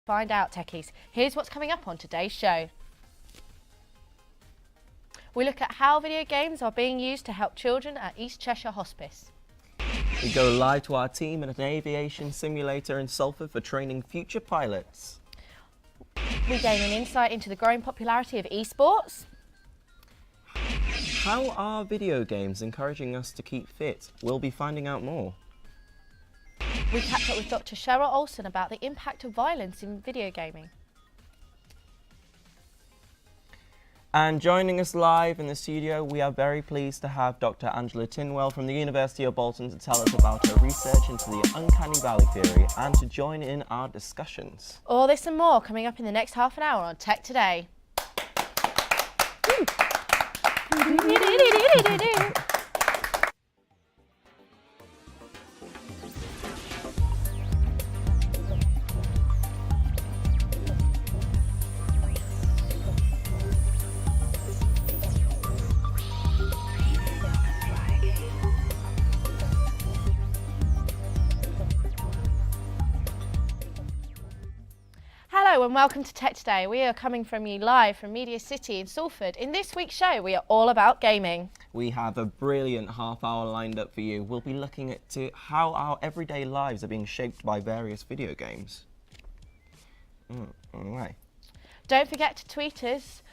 find out, techies. Here's what's coming up on today's show. We look at how video games are being used to help children at East Cheshire Hospice. We go live to our team in an aviation simulator in Salford for training future pilots. We gain an insight into the growing popularity of esports. How are video games encouraging us to keep fit? We'll be finding out more. We catch up with Dr. Cheryl Olsen about the impact of violence in video gaming. And joining us live in the studio, we are very pleased to have Dr. Angela Tinwell from the University of Bolton to tell us about her research into the uncanny valley theory and to join in our discussions. All this and more coming up in the next half an hour on Tech Today. Hello and welcome to Tech Today. We are coming from you live from Media City in Salford. In this week's show, we are all about gaming. We have a brilliant half hour lined up for you. We'll be looking at how our everyday lives are being shaped by various video games. Anyway. Don't forget to tweet us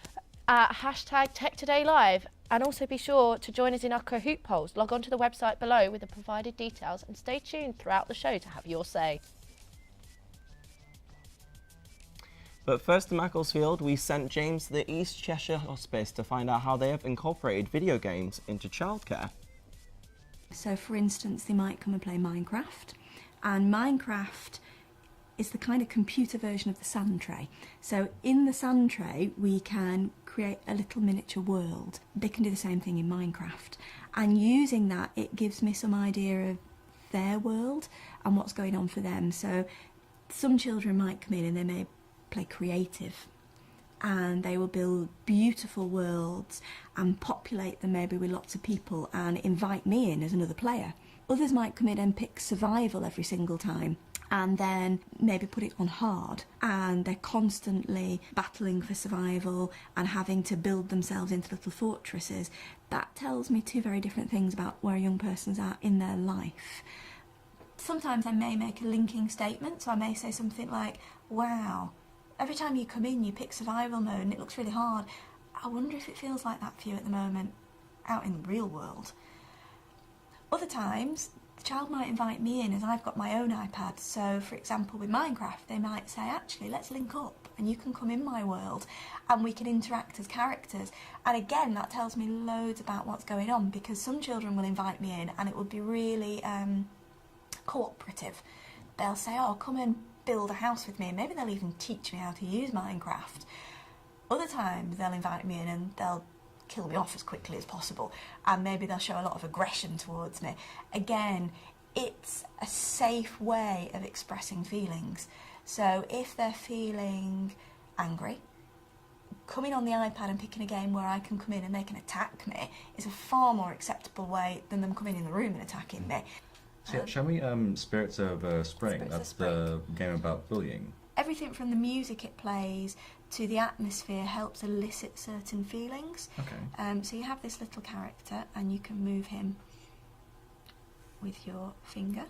at #TechTodayLive and also be sure to join us in our Kahoot polls. Log on to the website below with the provided details and stay tuned throughout the show to have your say. But first to Macclesfield, we sent James to the East Cheshire Hospice to find out how they have incorporated video games into childcare. So for instance, they might come and play Minecraft, and Minecraft is the kind of computer version of the sand tray. So in the sand tray, we can create a little miniature world. They can do the same thing in Minecraft. And using that, it gives me some idea of their world and what's going on for them. So some children might come in and they may play creative and they will build beautiful worlds and populate them maybe with lots of people and invite me in as another player. Others might come in and pick survival every single time and then maybe put it on hard, and they're constantly battling for survival and having to build themselves into little fortresses. That tells me two very different things about where a young person's at in their life. Sometimes I may make a linking statement, so I may say something like, wow, every time you come in you pick survival mode and it looks really hard. I wonder if it feels like that for you at the moment out in the real world. Other times the child might invite me in as I've got my own iPad. So for example with Minecraft they might say, actually let's link up and you can come in my world and we can interact as characters. And again, that tells me loads about what's going on, because some children will invite me in and it will be really cooperative. They'll say, oh, come and build a house with me, and maybe they'll even teach me how to use Minecraft. Other times they'll invite me in and they'll kill me off as quickly as possible, and maybe they'll show a lot of aggression towards me. Again, it's a safe way of expressing feelings. So if they're feeling angry, coming on the iPad and picking a game where I can come in and they can attack me is a far more acceptable way than them coming in the room and attacking me. So shall we Spirits of Spring? That's the game about bullying. Everything from the music it plays to the atmosphere helps elicit certain feelings. Okay. So you have this little character and you can move him with your finger.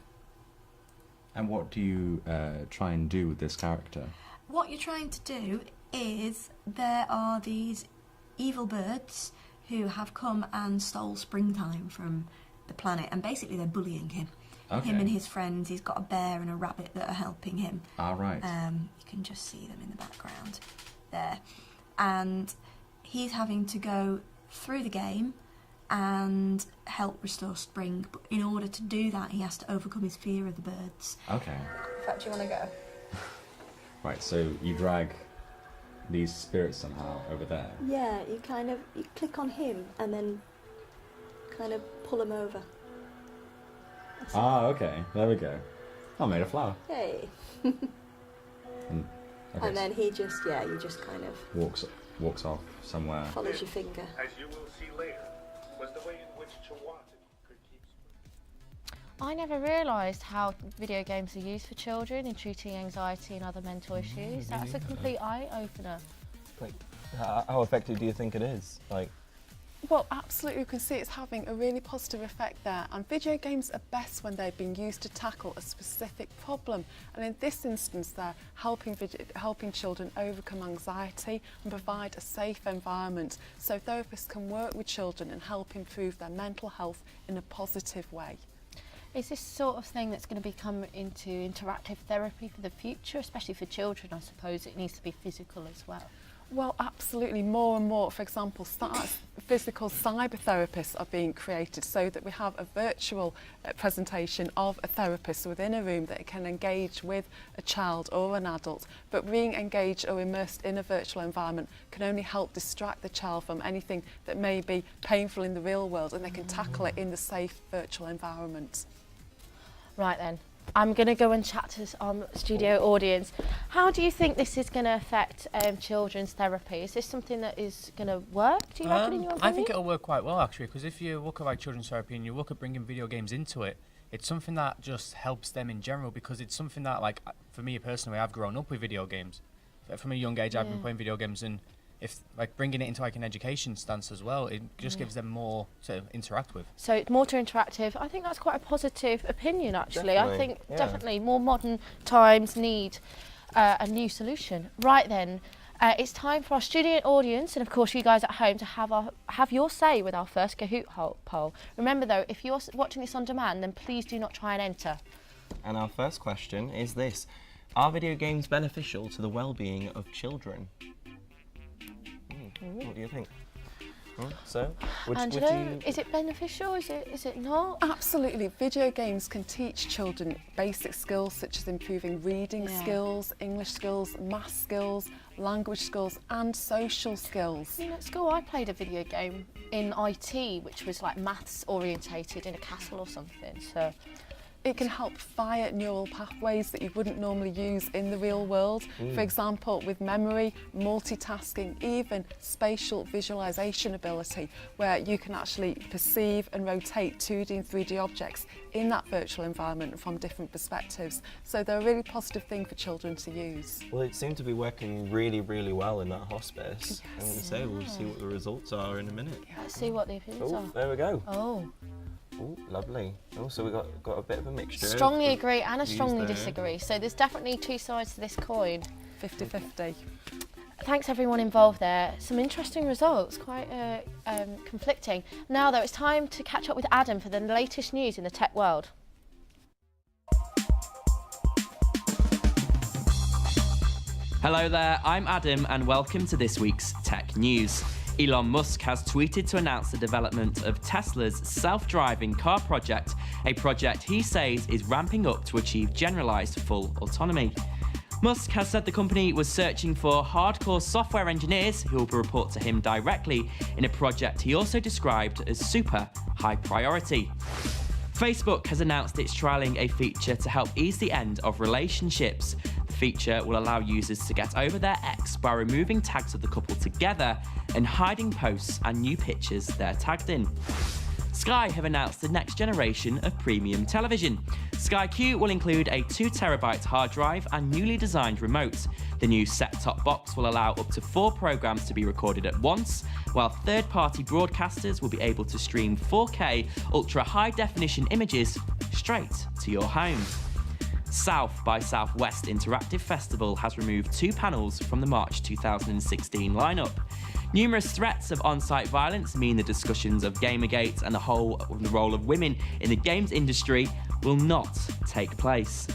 And what do you try and do with this character? What you're trying to do is, there are these evil birds who have come and stole springtime from the planet, and basically they're bullying him. Okay. Him and his friends. He's got a bear and a rabbit that are helping him. Ah, right. You can just see them in the background there. And he's having to go through the game and help restore spring. But in order to do that, he has to overcome his fear of the birds. Okay. In fact, do you want to go? Right, so you drag these spirits somehow over there. Yeah, you click on him and then kind of pull him over. Ah, okay. There we go. I made a flower. Hey. Okay, And then he just, you just kind of walks off somewhere. follows your finger. As you will see later, was the way in which Chawatun could keep spring. I never realised how video games are used for children in treating anxiety and other mental issues. That's a complete eye-opener. Like, how effective do you think it is? Like, Well, absolutely, you can see it's having a really positive effect there, and video games are best when they're being used to tackle a specific problem, and in this instance they're helping children overcome anxiety and provide a safe environment so therapists can work with children and help improve their mental health in a positive way. Is this sort of thing that's going to become into interactive therapy for the future, especially for children? I suppose it needs to be physical as well. Well, absolutely, more and more. For example, physical cyber therapists are being created so that we have a virtual presentation of a therapist within a room that can engage with a child or an adult. But being engaged or immersed in a virtual environment can only help distract the child from anything that may be painful in the real world, and they can tackle it in the safe virtual environment. Right then, I'm going to go and chat to our studio audience. How do you think this is going to affect children's therapy? Is this something that is going to work, do you reckon, in your opinion? I think it'll work quite well, actually, because if you look at like children's therapy and you look at bringing video games into it, it's something that just helps them in general, because it's something that, like, for me personally, I've grown up with video games. From a young age, I've been playing video games, and if like bringing it into like an education stance as well, it just gives them more to interact with. So it's more to interactive. I think that's quite a positive opinion, actually. Definitely, I think yeah. definitely more modern times need a new solution. Right then, it's time for our studio audience, and of course you guys at home, to have your say with our first Kahoot poll. Remember though, if you're watching this on demand, then please do not try and enter. and our first question is this: are video games beneficial to the well-being of children? What do you think? So, would Angela, you... is it beneficial? Is it not? Absolutely. Video games can teach children basic skills such as improving reading skills, English skills, math skills, language skills and social skills. You know, at school I played a video game in IT which was like maths orientated in a castle or something. So it can help fire neural pathways that you wouldn't normally use in the real world. For example, with memory, multitasking, even spatial visualization ability, where you can actually perceive and rotate 2D and 3D objects in that virtual environment from different perspectives. So they're a really positive thing for children to use. Well, it seemed to be working really, really well in that hospice. I'm going to say we'll see what the results are in a minute. let's see what the opinions Oh, are. there we go. Oh, Oh, lovely. Oh, so we got a bit of a mixture. strongly of agree and a views strongly there. disagree. So there's definitely two sides to this coin. 50-50. Thanks everyone involved there. Some interesting results, quite conflicting. Now though, it's time to catch up with Adam for the latest news in the tech world. Hello there, I'm Adam and welcome to this week's Tech News. Elon Musk has tweeted to announce the development of Tesla's self-driving car project, a project he says is ramping up to achieve generalised full autonomy. Musk has said the company was searching for hardcore software engineers who will report to him directly in a project he also described as super high priority. Facebook has announced it's trialling a feature to help ease the end of relationships. The feature will allow users to get over their ex by removing tags of the couple together and hiding posts and new pictures they're tagged in. Sky have announced the next generation of premium television. Sky Q will include a 2TB hard drive and newly designed remote. The new set-top box will allow up to 4 programs to be recorded at once, while third-party broadcasters will be able to stream 4K ultra-high-definition images straight to your home. South by Southwest Interactive Festival has removed 2 panels from the March 2016 lineup. Numerous threats of on-site violence mean the discussions of Gamergate and the role of women in the games industry will not take place.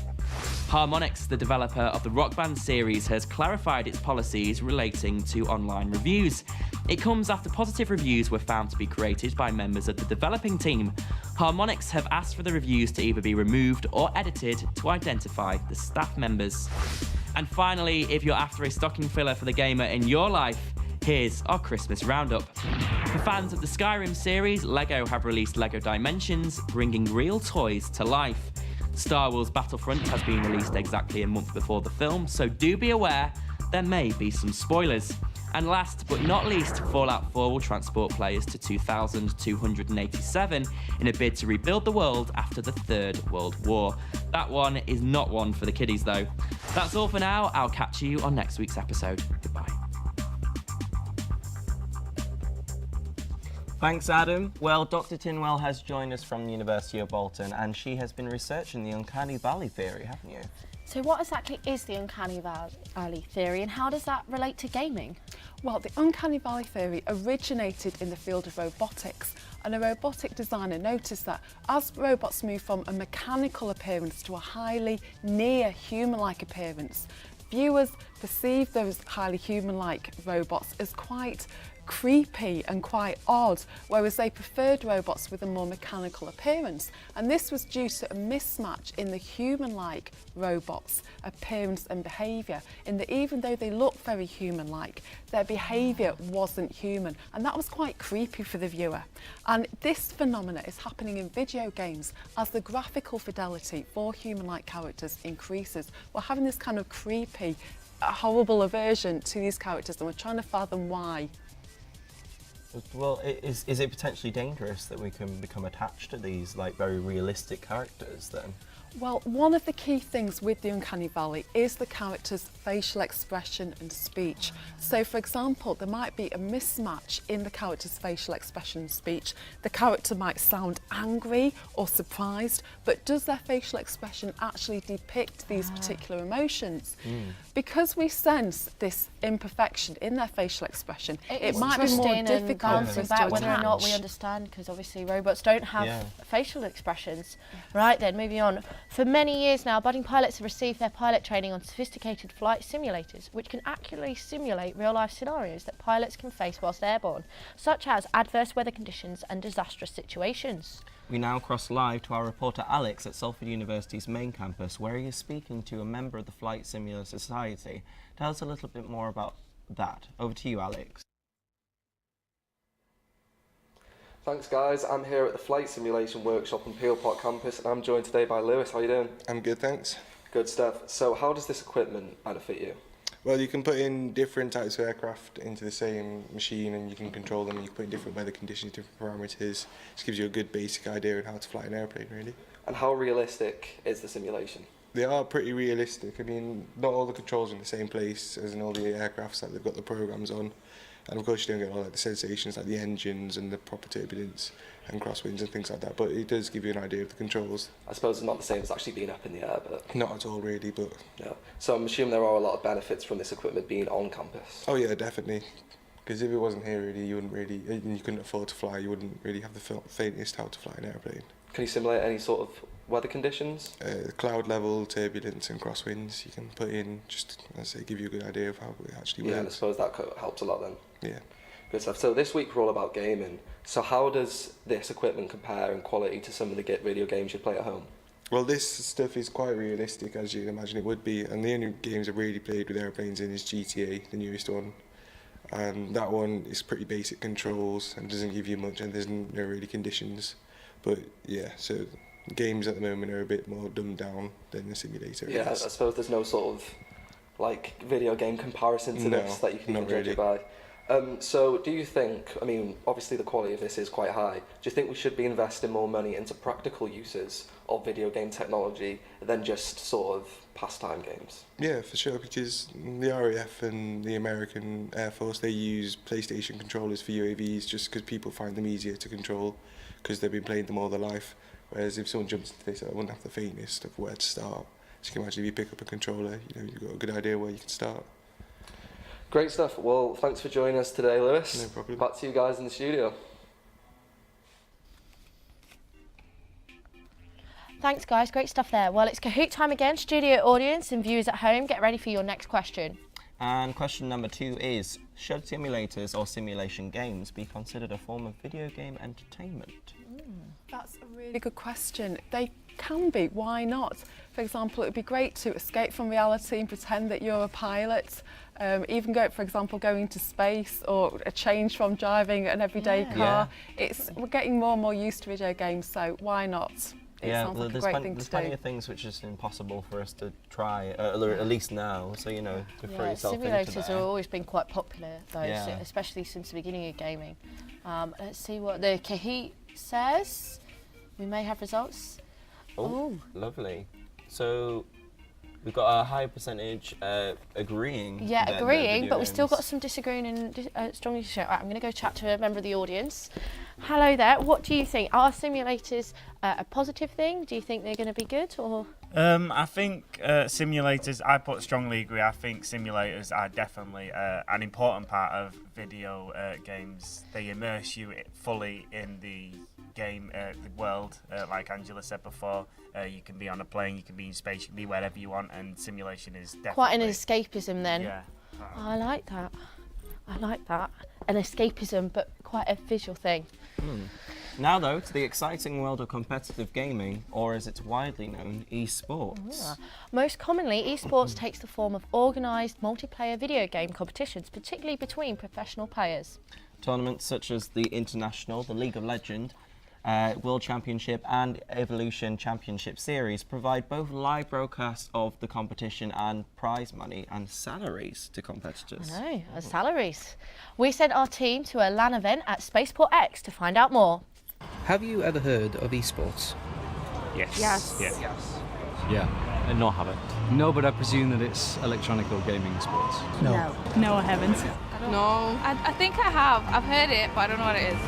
Harmonix, the developer of the Rock Band series, has clarified its policies relating to online reviews. It comes after positive reviews were found to be created by members of the developing team. Harmonix have asked for the reviews to either be removed or edited to identify the staff members. And finally, if you're after a stocking filler for the gamer in your life, here's our Christmas roundup. For fans of the Skyrim series, LEGO have released LEGO Dimensions, bringing real toys to life. Star Wars Battlefront has been released exactly a month before the film, so do be aware there may be some spoilers. And last but not least, Fallout 4 will transport players to 2287 in a bid to rebuild the world after the Third World War. That one is not one for the kiddies though. That's all for now. I'll catch you on next week's episode. Goodbye. Thanks, Adam. Well, Dr. Tinwell has joined us from the University of Bolton, and she has been researching the uncanny valley theory, haven't you? So what exactly is the uncanny valley theory, and how does that relate to gaming? Well, the uncanny valley theory originated in the field of robotics, and a robotic designer noticed that as robots move from a mechanical appearance to a highly near human-like appearance, viewers perceive those highly human-like robots as quite creepy and quite odd, whereas they preferred robots with a more mechanical appearance. And this was due to a mismatch in the human-like robots' appearance and behaviour, in that even though they looked very human-like, their behaviour wasn't human, and that was quite creepy for the viewer. And this phenomena is happening in video games as the graphical fidelity for human-like characters increases. We're having this kind of creepy, horrible aversion to these characters, and we're trying to fathom why. Well, is it potentially dangerous that we can become attached to these like very realistic characters then? Well, one of the key things with the Uncanny Valley is the character's facial expression and speech. So, for example, there might be a mismatch in the character's facial expression and speech. The character might sound angry or surprised, but does their facial expression actually depict these particular emotions? Because we sense this imperfection in their facial expression, it might be more difficult for us to about whether or not we attach. understand, because obviously robots don't have facial expressions. Right then, moving on. For many years now, budding pilots have received their pilot training on sophisticated flight simulators, which can accurately simulate real-life scenarios that pilots can face whilst airborne, such as adverse weather conditions and disastrous situations. We now cross live to our reporter Alex at Salford University's main campus, where he is speaking to a member of the Flight Simulator Society. Tell us a little bit more about that. Over to you, Alex. Thanks guys, I'm here at the Flight Simulation Workshop on Peel Park campus, and I'm joined today by Lewis. How are you doing? I'm good, thanks. Good stuff. So how does this equipment benefit you? Well, you can put in different types of aircraft into the same machine and you can control them, and you can put in different weather conditions, different parameters. Just gives you a good basic idea of how to fly an airplane, really. And how realistic is the simulation? They are pretty realistic. I mean, not all the controls are in the same place as in all the aircrafts that they've got the programs on. And of course you don't get all like the sensations like the engines and the proper turbulence and crosswinds and things like that, but it does give you an idea of the controls. I suppose it's not the same as actually being up in the air, but... Not at all really, but... Yeah. So I'm assuming there are a lot of benefits from this equipment being on campus. Oh yeah, definitely. Because if it wasn't here really, you wouldn't really, and you couldn't afford to fly, you wouldn't really have the faintest how to fly an airplane. Can you simulate any sort of weather conditions? Cloud level, turbulence and crosswinds you can put in, just as I say, give you a good idea of how it actually works. Yeah, I suppose that helps a lot then. Yeah. Good stuff. So this week we're all about gaming. So how does this equipment compare in quality to some of the video games you play at home? Well, this stuff is quite realistic, as you'd imagine it would be, and the only games I've really played with airplanes in is GTA, the newest one. And that one is pretty basic controls and doesn't give you much, and there's no really conditions. But yeah, so games at the moment are a bit more dumbed down than the simulator. Yeah, I suppose there's no sort of like video game comparison to this that you can even judge it by. So do you think, I mean, obviously the quality of this is quite high, do you think we should be investing more money into practical uses of video game technology than just sort of pastime games? Yeah, for sure, because the RAF and the American Air Force, they use PlayStation controllers for UAVs just because people find them easier to control because they've been playing them all their life. Whereas if someone jumps into this, I wouldn't have the faintest of where to start. So you can imagine if you pick up a controller, you know, you've got a good idea where you can start. Great stuff. Well, thanks for joining us today, Lewis. No problem. Back to you guys in the studio. Thanks guys, great stuff there. Well, it's Kahoot time again. Studio audience and viewers at home, get ready for your next question. And question number 2 is, should simulators or simulation games be considered a form of video game entertainment? That's a really good question. They can be, why not? For example, it would be great to escape from reality and pretend that you're a pilot. Even for example, going to space, or a change from driving an everyday car. We're getting more and more used to video games, so why not? It sounds like a great thing there's to plenty do. of things which is impossible for us to try, at least now. So to throw yourself into simulators that. have always been quite popular, though, Yeah. especially since the beginning of gaming. Let's see what the Kahoot says. We may have results. Oh, lovely. So we've got a high percentage agreeing. Yeah, that agreeing, video but we've still got games- some disagreeing and strongly share. Right, I'm going to go chat to a member of the audience. Hello there. What do you think? Are simulators a positive thing? Do you think they're going to be good, or? I think simulators, I strongly agree. I think simulators are definitely an important part of video games. They immerse you fully in the game, the world. Like Angela said before, you can be on a plane, you can be in space, you can be wherever you want, and simulation is definitely... Quite an escapism then. Yeah. I like that. I like that. An escapism, but quite a visual thing. Now, though, to the exciting world of competitive gaming, or as it's widely known, esports. Most commonly, esports takes the form of organised multiplayer video game competitions, particularly between professional players. Tournaments such as the International, the League of Legends, World Championship and Evolution Championship Series provide both live broadcasts of the competition and prize money and salaries to competitors. No, salaries. We sent our team to a LAN event at Spaceport X to find out more. Have you ever heard of esports? Yes. Yes. Yeah, and not have it. No, but I presume that it's electronic or gaming sports. No, I haven't. No, I think I have. I've heard it, but I don't know what it is.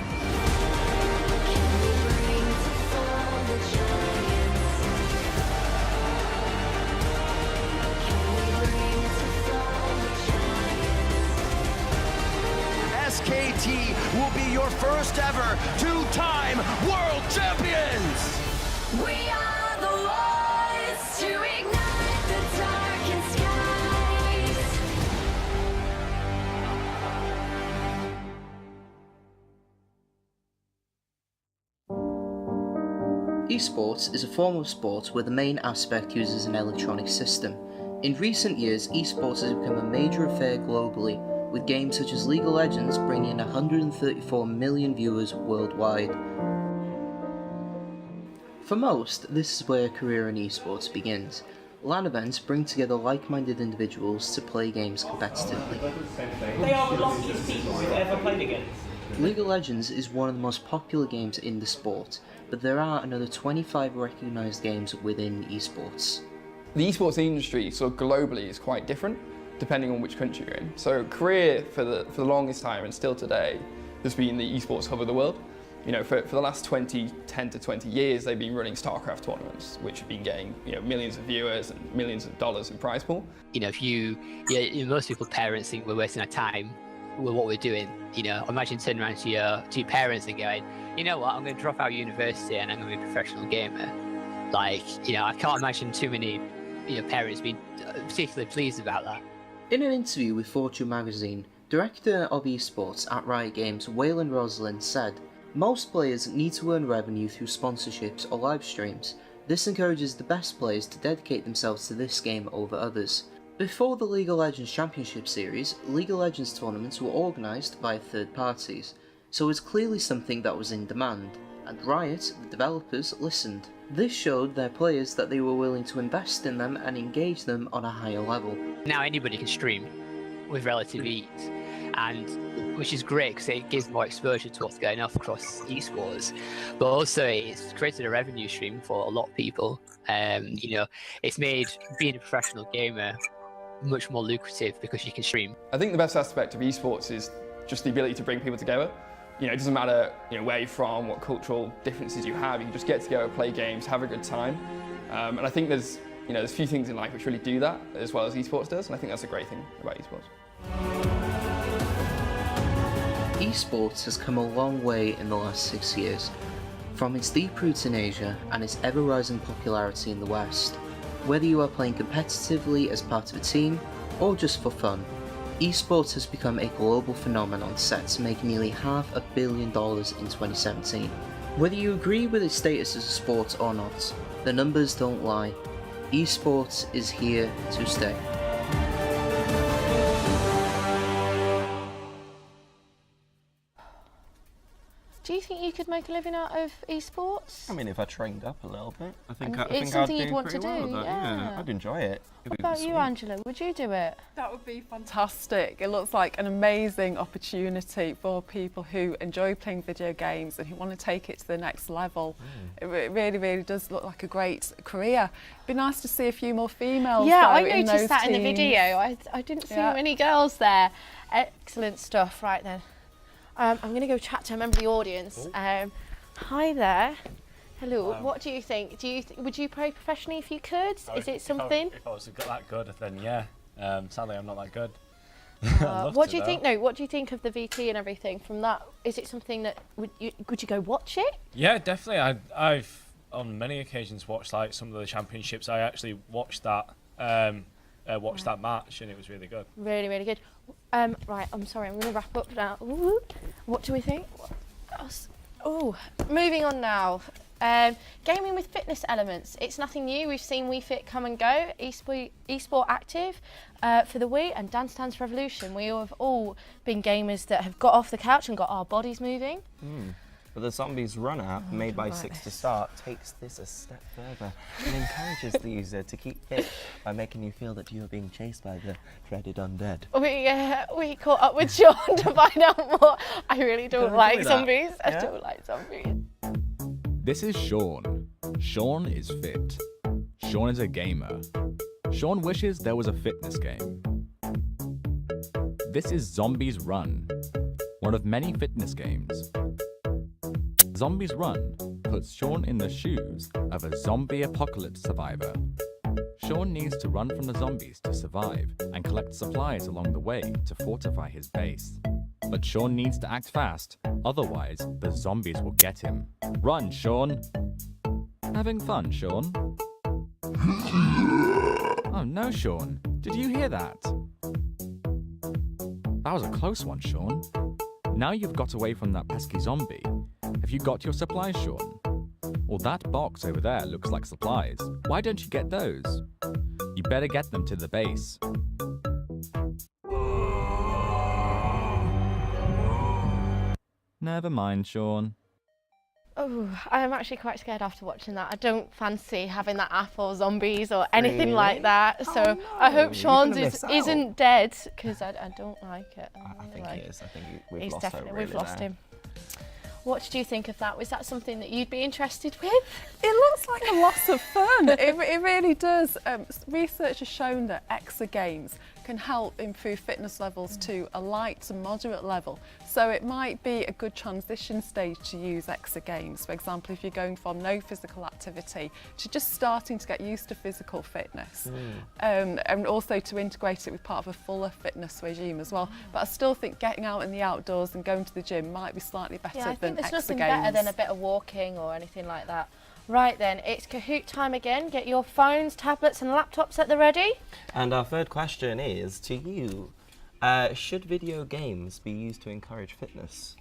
SKT will be your first ever two-time world champions! We are the ones to ignite the darkened skies. Esports is a form of sport where the main aspect uses an electronic system. In recent years, esports has become a major affair globally, with games such as League of Legends bringing in 134 million viewers worldwide. For most, this is where a career in esports begins. LAN events bring together like-minded individuals to play games competitively. They are the luckiest people we've ever played against. League of Legends is one of the most popular games in the sport, but there are another 25 recognised games within esports. The esports industry sort of globally is quite different depending on which country you're in. So Korea for the longest time and still today has been the esports hub of the world. You know, for the last 10 to 20 years, they've been running StarCraft tournaments, which have been getting millions of viewers and millions of dollars in prize pool. If most people's parents think we're wasting our time with what we're doing. Imagine turning around to your parents and going, you know what, I'm going to drop out of university and I'm going to be a professional gamer. I can't imagine too many parents being particularly pleased about that. In an interview with Fortune magazine, director of esports at Riot Games, Waylon Rosalind, said, "Most players need to earn revenue through sponsorships or live streams. This encourages the best players to dedicate themselves to this game over others." Before the League of Legends Championship Series, League of Legends tournaments were organised by third parties, so it's clearly something that was in demand, and Riot, the developers, listened. This showed their players that they were willing to invest in them and engage them on a higher level. Now anybody can stream with relative ease, and which is great because it gives more exposure to what's going on across esports, but also it's created a revenue stream for a lot of people. It's made being a professional gamer much more lucrative because you can stream. I think the best aspect of esports is just the ability to bring people together. It doesn't matter where you're from, what cultural differences you have, you can just get together, play games, have a good time. And I think there's few things in life which really do that as well as esports does, and I think that's a great thing about esports. Esports has come a long way in the last 6 years, from its deep roots in Asia and its ever-rising popularity in the West. Whether you are playing competitively as part of a team or just for fun, esports has become a global phenomenon set to make nearly $500 million in 2017. Whether you agree with its status as a sport or not, the numbers don't lie. Esports is here to stay. Do you think you could make a living out of esports? I mean, if I trained up a little bit, I think And I it's think something I'd you'd do want to pretty well do, with that. yeah. I'd enjoy it. What about you, Angela? Would you do it? That would be fantastic. It looks like an amazing opportunity for people who enjoy playing video games and who want to take it to the next level. It really, really does look like a great career. It'd be nice to see a few more females. Yeah, though, I in noticed those that in the teams. video. I didn't see Yeah. many girls there. Excellent stuff. Right then, I'm going to go chat to a member of the audience. Hi there. Hello. What do you think? Would you play professionally if you could? Is it something? If I was that good, then yeah. Sadly, I'm not that good. What do you think? No. What do you think of the VT and everything from that? Is it something that would you go watch it? Yeah, definitely. I've on many occasions watched like some of the championships. I actually watched that that match, and it was really good. Really, really good. Right. I'm sorry. I'm going to wrap up now. Ooh. What do we think? Oh, moving on now. Gaming with fitness elements. It's nothing new. We've seen Wii Fit come and go. eSport Active for the Wii and Dance Dance Revolution. We have all been gamers that have got off the couch and got our bodies moving. But the Zombies Run app, made by Six to Start, takes this a step further and encourages the user to keep fit by making you feel that you are being chased by the dreaded undead. We caught up with Sean to find out more. I really don't like that. zombies. I Yeah? don't like zombies. This is Sean. Sean is fit. Sean is a gamer. Sean wishes there was a fitness game. This is Zombies Run, one of many fitness games. Zombies Run puts Sean in the shoes of a zombie apocalypse survivor. Sean needs to run from the zombies to survive and collect supplies along the way to fortify his base. But Sean needs to act fast, otherwise the zombies will get him. Run, Sean! Having fun, Sean? Oh no, Sean. Did you hear that? That was a close one, Sean. Now you've got away from that pesky zombie. Have you got your supplies, Sean? Well, that box over there looks like supplies. Why don't you get those? You better get them to the base. Never mind, Sean. Oh, I am actually quite scared after watching that. I don't fancy having that app or zombies or anything Really? like that. So I hope You're Sean's gonna miss out. isn't dead because I don't like it. I think he is. I think we've He's lost definitely hope we've really lost there. him. What did you think of that? Was that something that you'd be interested with? It looks like a lot of fun. It really does. Research has shown that EXA games can help improve fitness levels to a light to moderate level. So it might be a good transition stage to use EXA games. For example, if you're going from no physical activity to just starting to get used to physical fitness. And also to integrate it with part of a fuller fitness regime as well. But I still think getting out in the outdoors and going to the gym might be slightly better Yeah, I than think there's EXA nothing games. better than a bit of walking or anything like that. Right then, it's Kahoot time again. Get your phones, tablets and laptops at the ready. And our third question is to you. Should video games be used to encourage fitness?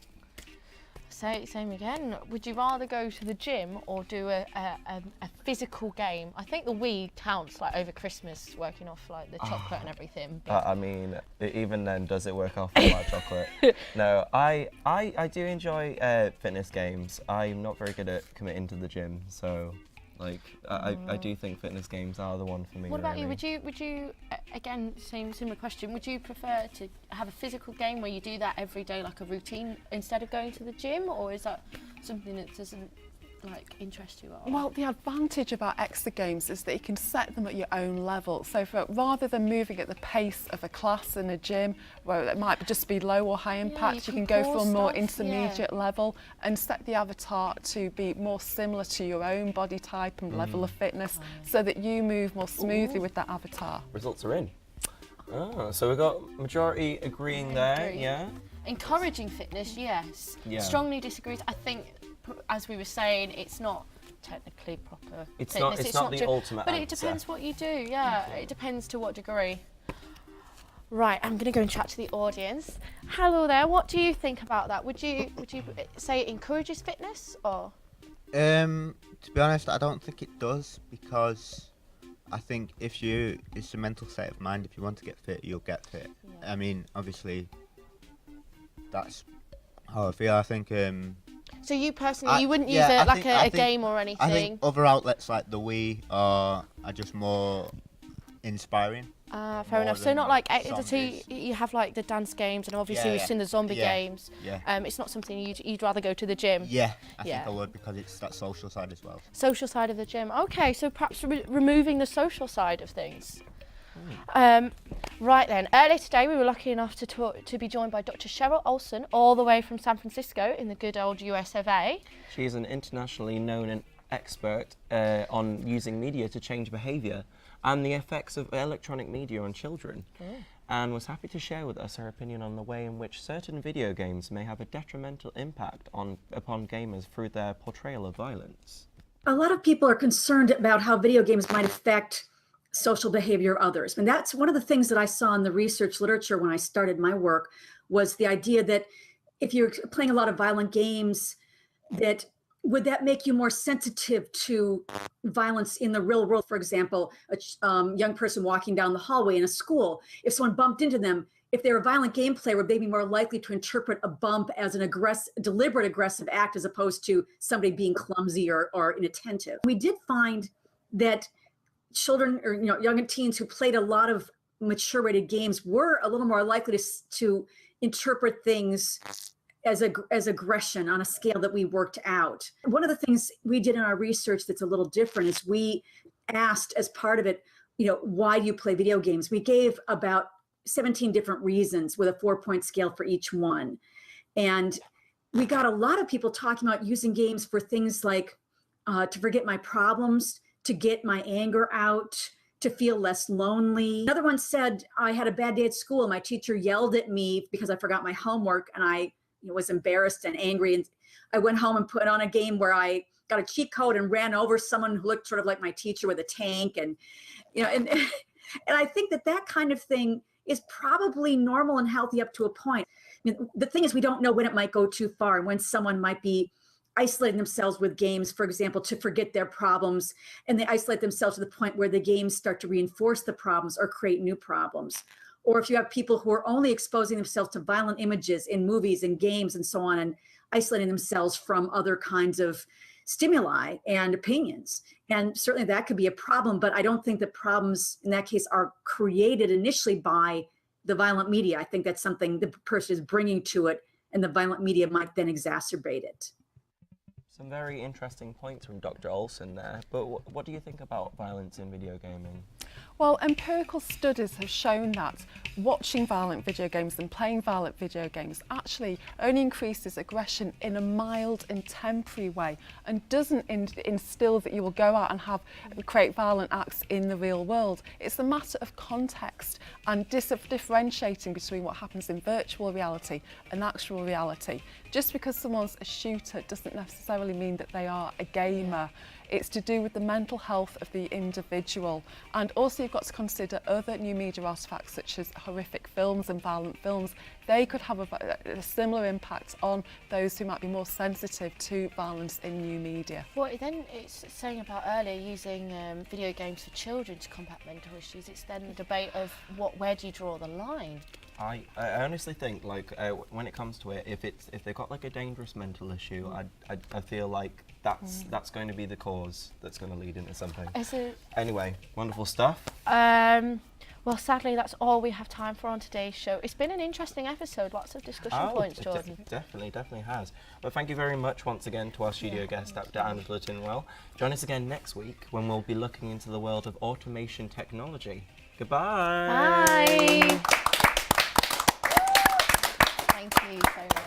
Same again. Would you rather go to the gym or do a physical game? I think the Wii counts like over Christmas, working off like the chocolate and everything. but- I mean, even then, does it work off all that chocolate? No, I do enjoy fitness games. I'm not very good at committing to the gym, so like I do think fitness games are the one for me. What about you? really. Would you again, similar question? Would you prefer to have a physical game where you do that every day, like a routine, instead of going to the gym, or is that something that doesn't like interest you at all? Well, the advantage about EXA games is that you can set them at your own level. So rather than moving at the pace of a class in a gym, where it might just be low or high impact, you can go for a more intermediate level and set the avatar to be more similar to your own body type and level of fitness, so that you move more smoothly with that avatar. Results are in. So we've got majority agreeing there, agree. yeah? Encouraging fitness, yes. Yeah. Strongly disagrees. I think, as we were saying, it's not technically proper It's fitness. not- it's not the ju- ultimate But it answer. depends what you do, yeah. It depends to what degree. Right, I'm going to go and chat to the audience. Hello there, what do you think about that? Would you say it encourages fitness, or? To be honest, I don't think it does, because I think it's a mental state of mind. If you want to get fit, you'll get fit. I mean, obviously, that's how I feel. I think So you personally, you wouldn't use it like a game or anything? I think other outlets like the Wii are just more inspiring. Fair enough. So not like, so you have like the dance games, and obviously we've seen the zombie games. Yeah. It's not something you'd rather go to the gym. Yeah, I think I would, because it's that social side as well. Social side of the gym. Okay, so perhaps removing the social side of things. Right then, earlier today we were lucky enough to be joined by Dr. Cheryl Olson, all the way from San Francisco in the good old US of A. She's an internationally known expert on using media to change behaviour and the effects of electronic media on children, and was happy to share with us her opinion on the way in which certain video games may have a detrimental impact upon gamers through their portrayal of violence. A lot of people are concerned about how video games might affect social behavior of others. And that's one of the things that I saw in the research literature when I started my work, was the idea that if you're playing a lot of violent games, would that make you more sensitive to violence in the real world? For example, a young person walking down the hallway in a school, if someone bumped into them, if they're a violent game player, would they be more likely to interpret a bump as an deliberate aggressive act, as opposed to somebody being clumsy or inattentive? We did find that children, or young teens who played a lot of mature rated games, were a little more likely to interpret things as aggression on a scale that we worked out. One of the things we did in our research that's a little different is we asked, as part of it, why do you play video games? We gave about 17 different reasons with a 4-point scale for each one. And we got a lot of people talking about using games for things like to forget my problems, to get my anger out, to feel less lonely. Another one said, I had a bad day at school. My teacher yelled at me because I forgot my homework, and I was embarrassed and angry. And I went home and put on a game where I got a cheat code and ran over someone who looked sort of like my teacher with a tank. And, and I think that kind of thing is probably normal and healthy up to a point. The thing is, we don't know when it might go too far, and when someone might be isolating themselves with games, for example, to forget their problems, and they isolate themselves to the point where the games start to reinforce the problems or create new problems. Or if you have people who are only exposing themselves to violent images in movies and games and so on, and isolating themselves from other kinds of stimuli and opinions. And certainly that could be a problem, but I don't think that problems in that case are created initially by the violent media. I think that's something the person is bringing to it, and the violent media might then exacerbate it. Some very interesting points from Dr. Olson there, but what do you think about violence in video gaming? Well, empirical studies have shown that watching violent video games and playing violent video games actually only increases aggression in a mild and temporary way, and doesn't instill that you will go out and create violent acts in the real world. It's a matter of context and differentiating between what happens in virtual reality and actual reality. Just because someone's a shooter doesn't necessarily mean that they are a gamer. It's to do with the mental health of the individual. And also you've got to consider other new media artefacts such as horrific films and violent films. They could have a similar impact on those who might be more sensitive to violence in new media. Well, then it's saying about earlier using video games for children to combat mental issues. It's then the debate of where do you draw the line? I honestly think, like, when it comes to it, if they've got like a dangerous mental issue, I feel like that's going to be the cause that's going to lead into something. Anyway, wonderful stuff. Well, sadly, that's all we have time for on today's show. It's been an interesting episode, lots of discussion points, Jordan. Definitely has. But thank you very much once again to our studio guest, Dr. Angela Tinwell. Join us again next week when we'll be looking into the world of automation technology. Goodbye. Bye. Thank you so much.